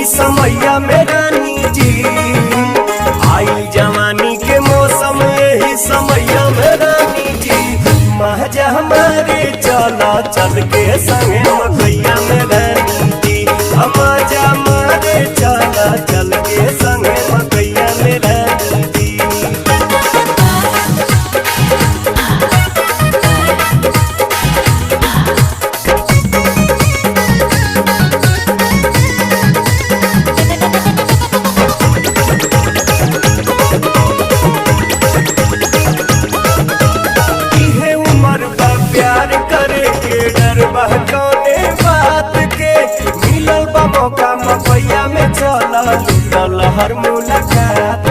यही समैया में रानी जी, आई जवानी के मौसम यही समैया में रानी जी। महजा हमारे चला चल के संगे मकैया में रानी जी, महजा हमारे चला चल के संगे मकैया में रानी जी। प्यार करे के डर बहकौने बात के, मिलल बा मौका मकैया में चला लूटल हर मुलाकात